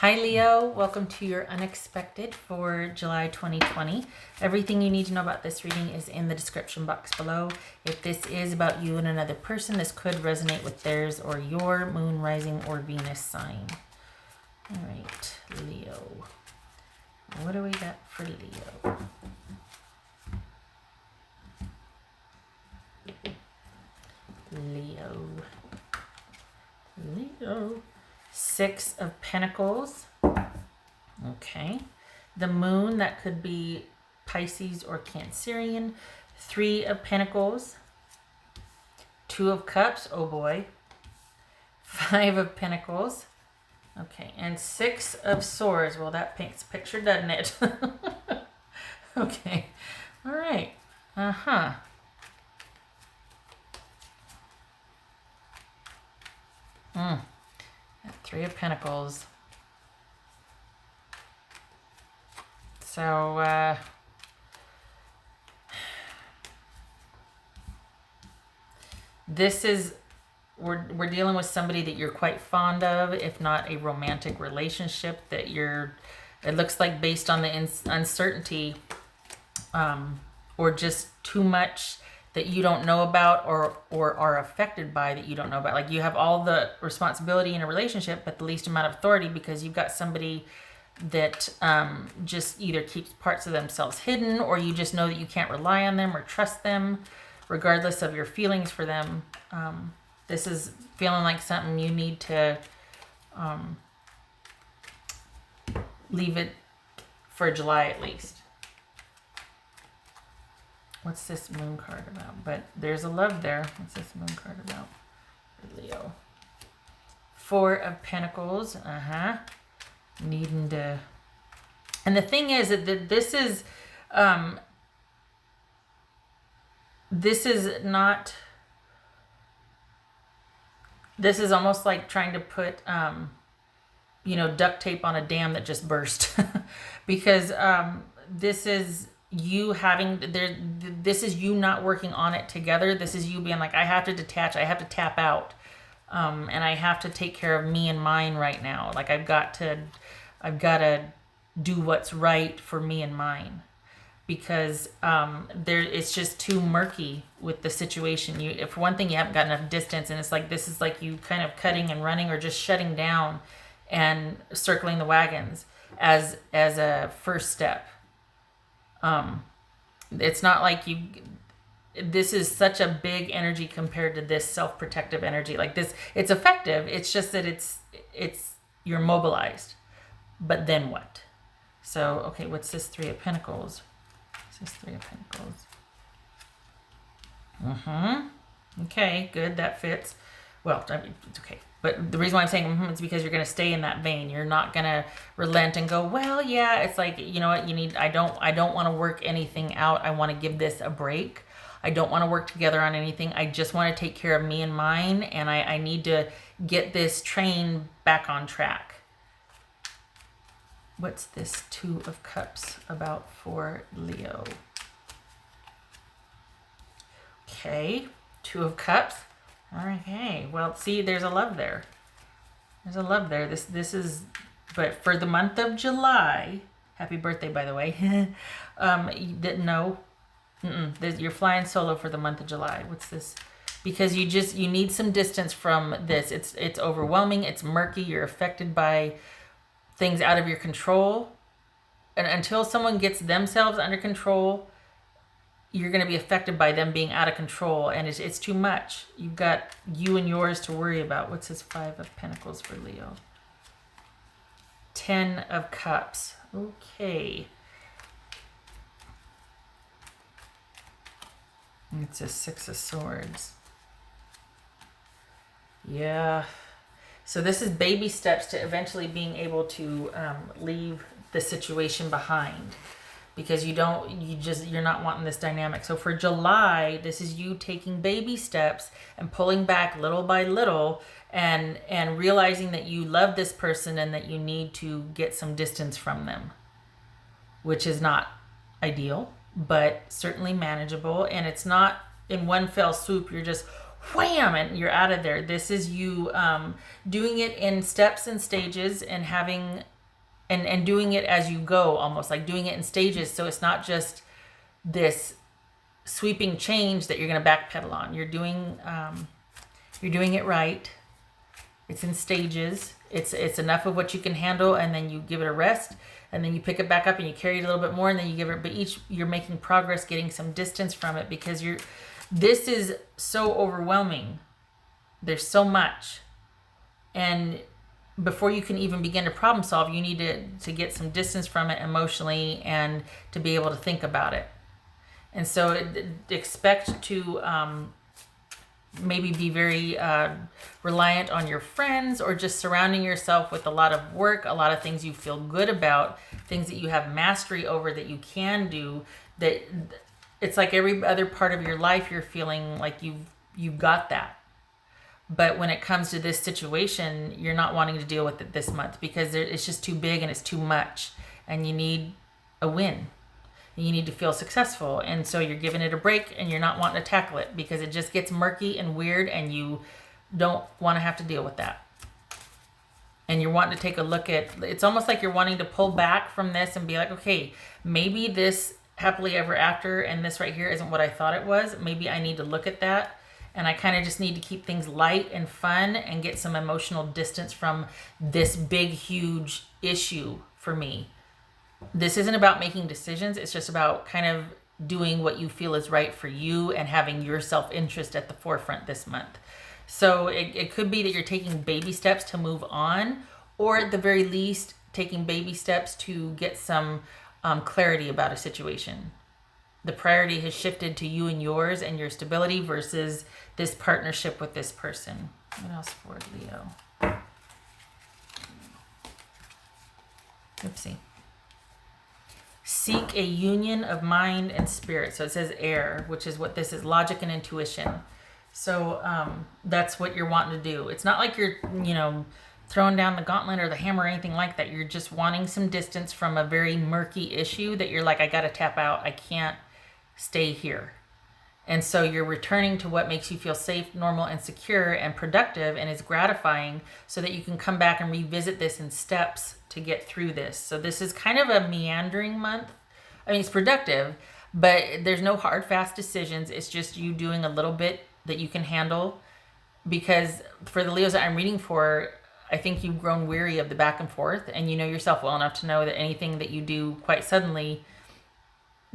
Hi Leo, welcome to your unexpected for July 2020. Everything you need to know about this reading is in the description box below. If this is about you and another person, this could resonate with theirs or your moon, rising, or Venus sign. All right, Leo. What do we got for Leo? Leo. Six of Pentacles. Okay. The moon, that could be Pisces or Cancerian. Three of Pentacles. Two of Cups. Oh boy. Five of Pentacles. Okay. And Six of Swords. Well, that paints a picture, doesn't it? Okay. All right. Uh-huh. Three of Pentacles. So, this is, we're dealing with somebody that you're quite fond of, if not a romantic relationship that it looks like based on the uncertainty, or just too much that you don't know about or are affected by that you don't know about. Like you have all the responsibility in a relationship, but the least amount of authority because you've got somebody that just either keeps parts of themselves hidden, or you just know that you can't rely on them or trust them regardless of your feelings for them. This is feeling like something you need to leave it for July at least. What's this moon card about? But there's a love there. What's this moon card about for Leo? Four of Pentacles. Needing to... And the thing is that this is not... This is almost like trying to put, duct tape on a dam that just burst. Because this is... this is you not working on it together. This is you being like, I have to detach, I have to tap out, and I have to take care of me and mine right now. Like I've got to do what's right for me and mine, because it's just too murky with the situation. If for one thing you haven't got enough distance, and it's like this is like you kind of cutting and running or just shutting down and circling the wagons as a first step. It's not like this is such a big energy compared to this self-protective energy. Like this, it's effective. It's just that you're mobilized, but then what? So, okay, what's this Three of Pentacles? What's this Three of Pentacles? Okay, good. That fits. Well, I mean, it's okay. But the reason why I'm saying is because you're going to stay in that vein. You're not going to relent and go, well, yeah, it's like, you know what, I don't want to work anything out. I want to give this a break. I don't want to work together on anything. I just want to take care of me and mine. And I need to get this train back on track. What's this Two of Cups about for Leo? Okay, Two of Cups. Okay, well, see, there's a love there. There's a love there. This is, but for the month of July, happy birthday, by the way. You didn't know? You're flying solo for the month of July. What's this? Because you need some distance from this. It's overwhelming. It's murky. You're affected by things out of your control. And until someone gets themselves under control, you're going to be affected by them being out of control, and it's too much. You've got you and yours to worry about. What's this Five of Pentacles for Leo? Ten of Cups. Okay. It's a Six of Swords. Yeah. So this is baby steps to eventually being able to leave the situation behind. Because you're not wanting this dynamic. So for July, this is you taking baby steps and pulling back little by little and realizing that you love this person and that you need to get some distance from them, which is not ideal, but certainly manageable. And it's not in one fell swoop. You're just wham, and you're out of there. This is you doing it in steps and stages and having and doing it as you go, almost like doing it in stages. So it's not just this sweeping change that you're going to backpedal on. You're doing it right. It's in stages. It's enough of what you can handle, and then you give it a rest, and then you pick it back up and you carry it a little bit more, and then you give it. But you're making progress, getting some distance from it, because this is so overwhelming. There's so much, and before you can even begin to problem solve, you need to get some distance from it emotionally and to be able to think about it. And so expect to maybe be very reliant on your friends, or just surrounding yourself with a lot of work, a lot of things you feel good about, things that you have mastery over that you can do, that it's like every other part of your life you're feeling like you've got that. But when it comes to this situation, you're not wanting to deal with it this month because it's just too big and it's too much, and you need a win. You need to feel successful, and so you're giving it a break, and you're not wanting to tackle it because it just gets murky and weird, and you don't want to have to deal with that. And you're wanting to take a look at, it's almost like you're wanting to pull back from this and be like, okay, maybe this happily ever after and this right here isn't what I thought it was. Maybe I need to look at that, and I kind of just need to keep things light and fun and get some emotional distance from this big, huge issue for me. This isn't about making decisions. It's just about kind of doing what you feel is right for you and having your self-interest at the forefront this month. So it could be that you're taking baby steps to move on, or at the very least, taking baby steps to get some clarity about a situation. The priority has shifted to you and yours and your stability versus this partnership with this person. What else for Leo? Oopsie. Seek a union of mind and spirit. So it says air, which is what this is, logic and intuition. So that's what you're wanting to do. It's not like you're, throwing down the gauntlet or the hammer or anything like that. You're just wanting some distance from a very murky issue that you're like, I got to tap out. I can't stay here. And so you're returning to what makes you feel safe, normal, and secure and productive and is gratifying, so that you can come back and revisit this in steps to get through this. So this is kind of a meandering month. I mean, it's productive, but there's no hard, fast decisions. It's just you doing a little bit that you can handle, because for the Leos that I'm reading for, I think you've grown weary of the back and forth, and you know yourself well enough to know that anything that you do quite suddenly,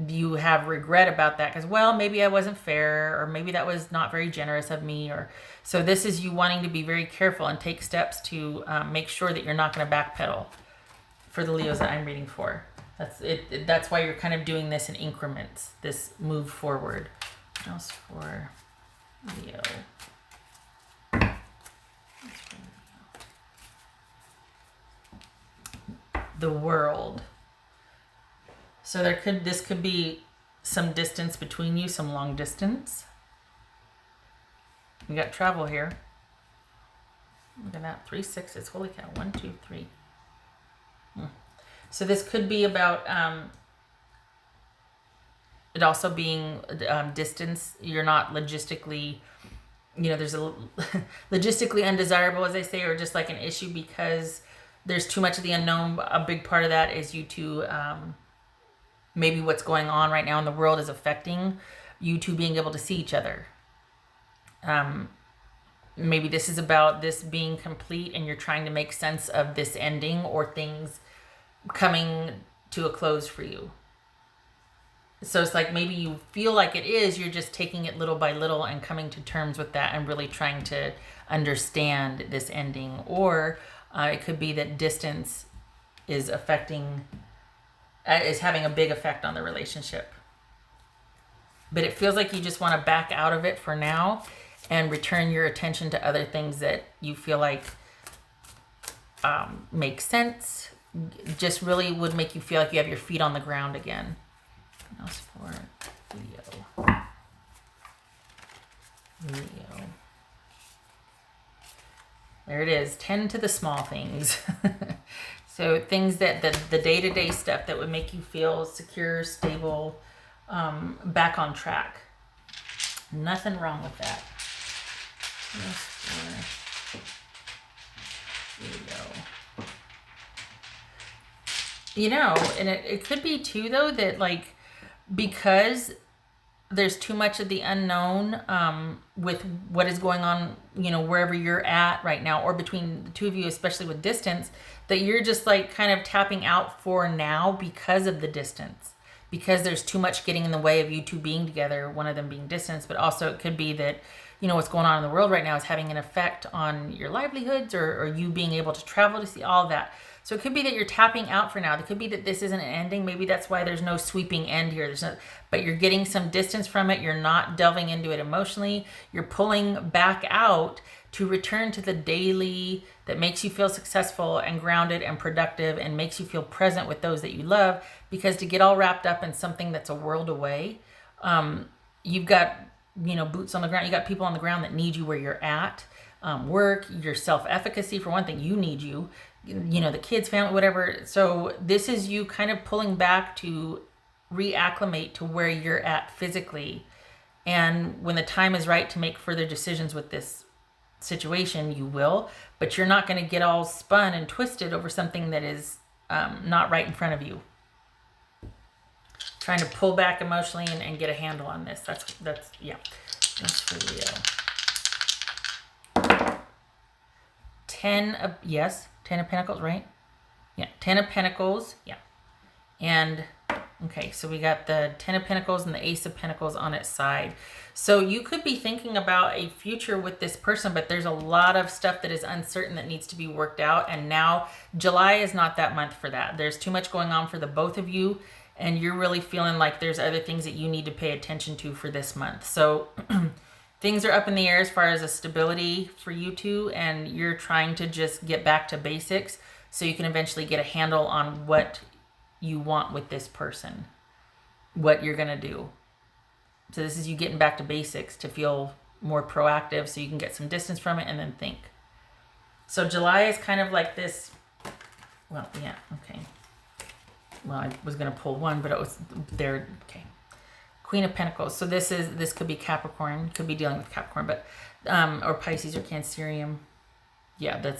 you have regret about that, because, well, maybe I wasn't fair, or maybe that was not very generous of me, or so this is you wanting to be very careful and take steps to make sure that you're not going to backpedal for the Leos that I'm reading for. That's it. That's why you're kind of doing this in increments, this move forward. What else for Leo? The world. So this could be some distance between you, some long distance. We got travel here. Look at that, 3 6s. Holy cow, 1 2 3. So this could be about it also being distance. You're not logistically, there's a logistically undesirable, as they say, or just like an issue because there's too much of the unknown. A big part of that is you two, maybe what's going on right now in the world is affecting you two being able to see each other. Maybe this is about this being complete and you're trying to make sense of this ending or things coming to a close for you. So it's like maybe you feel like it is, you're just taking it little by little and coming to terms with that and really trying to understand this ending. Or it could be that distance is having a big effect on the relationship. But it feels like you just want to back out of it for now and return your attention to other things that you feel like make sense. Just really would make you feel like you have your feet on the ground again. What else for Leo? There it is. Tend to the small things. So things that the day-to-day stuff that would make you feel secure, stable, back on track. Nothing wrong with that. Here we go. You know, and it could be too, though, that like, because there's too much of the unknown with what is going on, you know, wherever you're at right now, or between the two of you, especially with distance, that you're just like kind of tapping out for now because of the distance, because there's too much getting in the way of you two being together, one of them being distance. But also it could be that, you know, what's going on in the world right now is having an effect on your livelihoods, or you being able to travel to see all of that. So it could be that you're tapping out for now. It could be that this isn't an ending. Maybe that's why there's no sweeping end here. But you're getting some distance from it. You're not delving into it emotionally. You're pulling back out to return to the daily that makes you feel successful and grounded and productive and makes you feel present with those that you love. Because to get all wrapped up in something that's a world away, you've got, you know, boots on the ground. You got people on the ground that need you where you're at. Work, your self-efficacy, for one thing, you need you know, the kids, family, whatever. So this is you kind of pulling back to reacclimate to where you're at physically. And when the time is right to make further decisions with this situation, you will, but you're not going to get all spun and twisted over something that is not right in front of you. Trying to pull back emotionally and get a handle on this. That's yeah. That's for Leo. 10 of Pentacles, right? Yeah, 10 of Pentacles, yeah. And, okay, so we got the 10 of Pentacles and the Ace of Pentacles on its side. So you could be thinking about a future with this person, but there's a lot of stuff that is uncertain that needs to be worked out. And now July is not that month for that. There's too much going on for the both of you, and you're really feeling like there's other things that you need to pay attention to for this month. So things are up in the air as far as a stability for you two, and you're trying to just get back to basics so you can eventually get a handle on what you want with this person, what you're going to do. So this is you getting back to basics to feel more proactive so you can get some distance from it and then think. So July is kind of like this. Well, yeah, okay. Well, I was going to pull one, but it was there. Okay. Queen of Pentacles. So this could be Capricorn, could be dealing with Capricorn, but or Pisces or Cancerium. Yeah,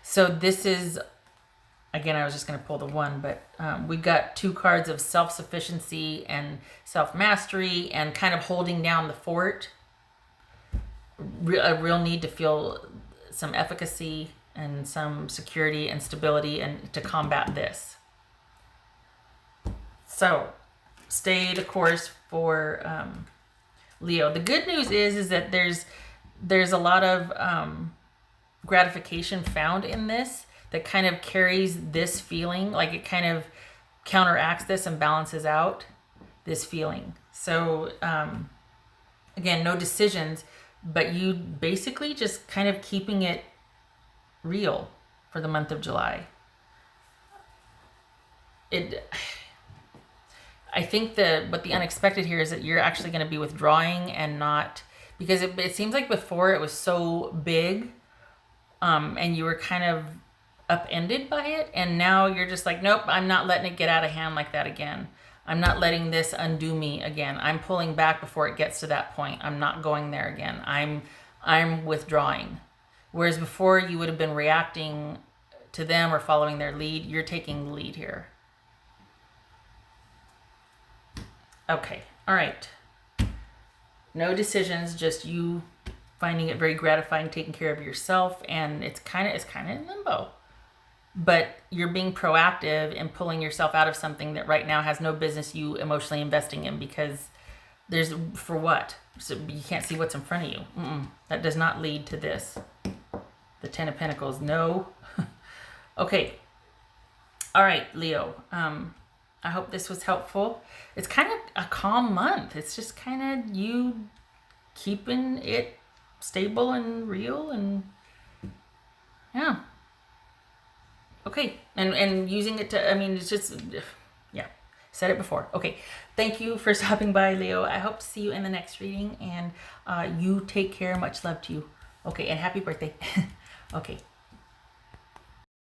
so this is, again, I was just going to pull the one, but we've got two cards of self-sufficiency and self-mastery and kind of holding down the fort. A real need to feel some efficacy and some security and stability and to combat this. So stay the course for Leo. The good news is that there's a lot of gratification found in this that kind of carries this feeling, like it kind of counteracts this and balances out this feeling. So again, no decisions, but you basically just kind of keeping it real for the month of July. I think what the unexpected here is that you're actually going to be withdrawing and not, because it seems like before it was so big and you were kind of upended by it, and now you're just like, nope, I'm not letting it get out of hand like that again. I'm not letting this undo me again. I'm pulling back before it gets to that point. I'm not going there again. I'm withdrawing. Whereas before you would have been reacting to them or following their lead, you're taking the lead here. Okay, all right. No decisions, just you finding it very gratifying, taking care of yourself, and it's kind of in limbo. But you're being proactive and pulling yourself out of something that right now has no business you emotionally investing in, because there's, for what? So you can't see what's in front of you. That does not lead to this. The 10 of Pentacles, no. Okay. All right, Leo. I hope this was helpful. It's kind of a calm month. It's just kind of you keeping it stable and real, and yeah. Okay. And using it to, I mean, it's just, yeah, said it before. Okay. Thank you for stopping by, Leo. I hope to see you in the next reading, and you take care. Much love to you. Okay. And happy birthday. Okay.